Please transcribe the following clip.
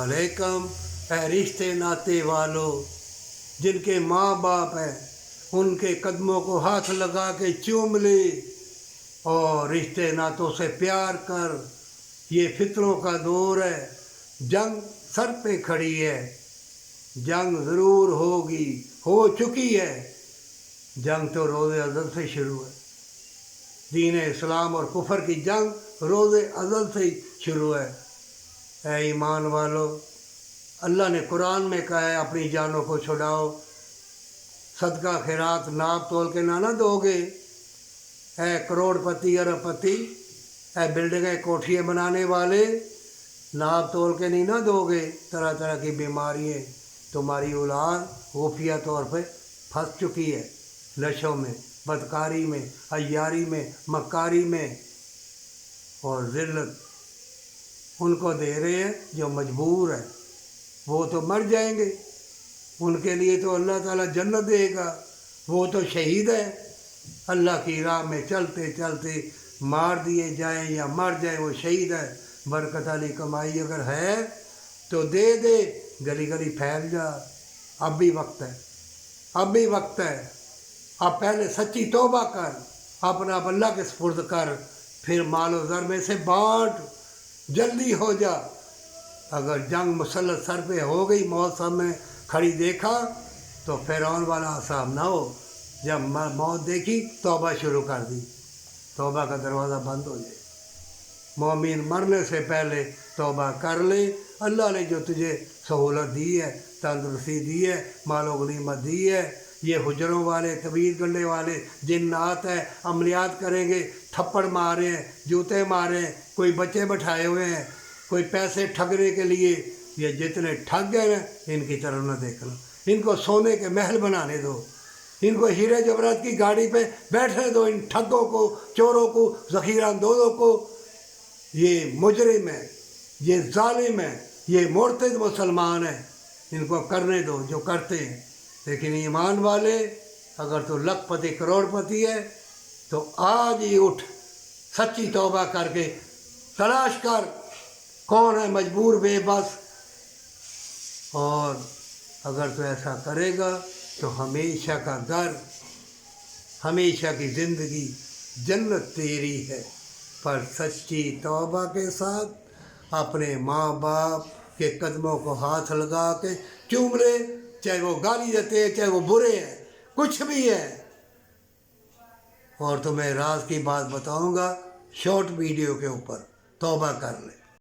अलैकुम। ऐ रिश्ते नाते वालों, जिनके माँ बाप हैं उनके कदमों को हाथ लगा के चूम ले और रिश्ते नातों से प्यार कर। ये फितरों का दौर है, जंग सर पे खड़ी है, जंग ज़रूर होगी, हो चुकी है। जंग तो रोज़े अज़ल से शुरू है। दीन इस्लाम और कुफर की जंग रोज़े अज़ल से ही शुरू है। ऐ ईमान वालों, अल्लाह ने कुरान में कहा है अपनी जानों को छुड़ाओ, सदका खैरात नाप तोल के ना दोगे। ऐ करोड़पति अरबपति, ऐ बिल्डिंगें कोठियाँ बनाने वाले, नाप तोल के नहीं ना दोगे। तरह तरह की बीमारियाँ, तुम्हारी औलाद खुफिया तौर पे फंस चुकी है, नशों में, बदकारी में, अय्यारी में, मक्कारी में। और ज़िल्लत उनको दे रहे हैं जो मजबूर है, वो तो मर जाएंगे, उनके लिए तो अल्लाह ताला जन्नत देगा। वो तो शहीद है, अल्लाह की राह में चलते चलते मार दिए जाएं या मर जाए, वो शहीद है। बरकत वाली कमाई अगर है तो दे दे, गली गली फैल जा। अब भी वक्त है, अब भी वक्त है। अब पहले सच्ची तौबा कर, अपना आप अल्लाह के सुपुर्द कर, फिर मालो ज़र में से बांट, जल्दी हो जा। अगर जंग मुसल्लत सर पे हो गई, मौत सामने खड़ी देखा, तो फ़िरौन वाला हिसाब ना हो। जब मौत देखी तौबा शुरू कर दी, तौबा का दरवाज़ा बंद हो जाए। मोमिन मरने से पहले तौबा कर ले। अल्लाह ने जो तुझे सहूलत दी है, तंदुरुस्ती दी है, मालो गनीमत दी है, ये हुजरों वाले, तबीज़ गंढे वाले जिन्नात है, अमलियात करेंगे, थप्पड़ मारे हैं, जूते मारे हैं, कोई बच्चे बैठाए हुए हैं, कोई पैसे ठगने के लिए। ये जितने ठग गए ना, इनकी तरफ न देखना। इनको सोने के महल बनाने दो, इनको हीरे जवाहरात की गाड़ी पे बैठने दो। इन ठगों को, चोरों को, ज़ख़ीरा अंदोज़ों को। ये मुजरिम है, ये जालिम है, ये मुर्तद मुसलमान है, इनको करने दो जो करते हैं। लेकिन ईमान वाले, अगर तो लखपति करोड़पति है तो आज ही उठ, सच्ची तौबा करके तलाश कर कौन है मजबूर बेबस। और अगर तो ऐसा करेगा तो हमेशा का घर, हमेशा की ज़िंदगी, जन्नत तेरी है। पर सच्ची तौबा के साथ अपने माँ बाप के कदमों को हाथ लगा के चूम ले, चाहे वो गाली देते हैं, चाहे वो बुरे हैं, कुछ भी है। और तुम्हें राज की बात बताऊंगा शॉर्ट वीडियो के ऊपर, तौबा कर ले।